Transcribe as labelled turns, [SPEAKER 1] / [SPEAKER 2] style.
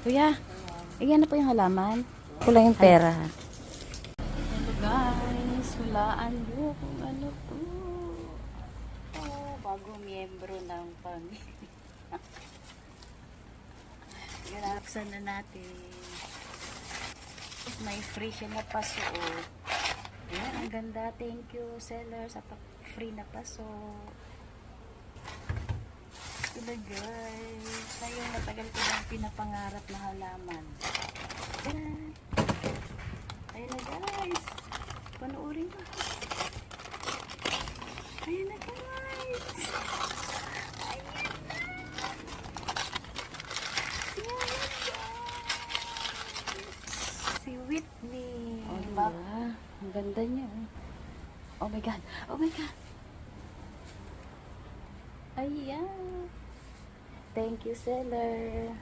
[SPEAKER 1] Kuya, iyan na po yung halaman. Kulang yung pera. Hello guys, hulaan nyo kung ano to. Oh, bagong miyembro ng pamilya. Ginaksan na natin. May free siya na paso. Ayan, ang ganda. Thank you, seller, sa free na paso. Ito guys. Ngayon, matagal ko nang pinapangarap na halaman. Ayan. Ayan na guys. Panoorin ko. Ayan na guys. Ayan na. Si Whitney. Oh, diba? Ang ganda niya. Oh my God. Oh my God. Ayan. Thank you, seller.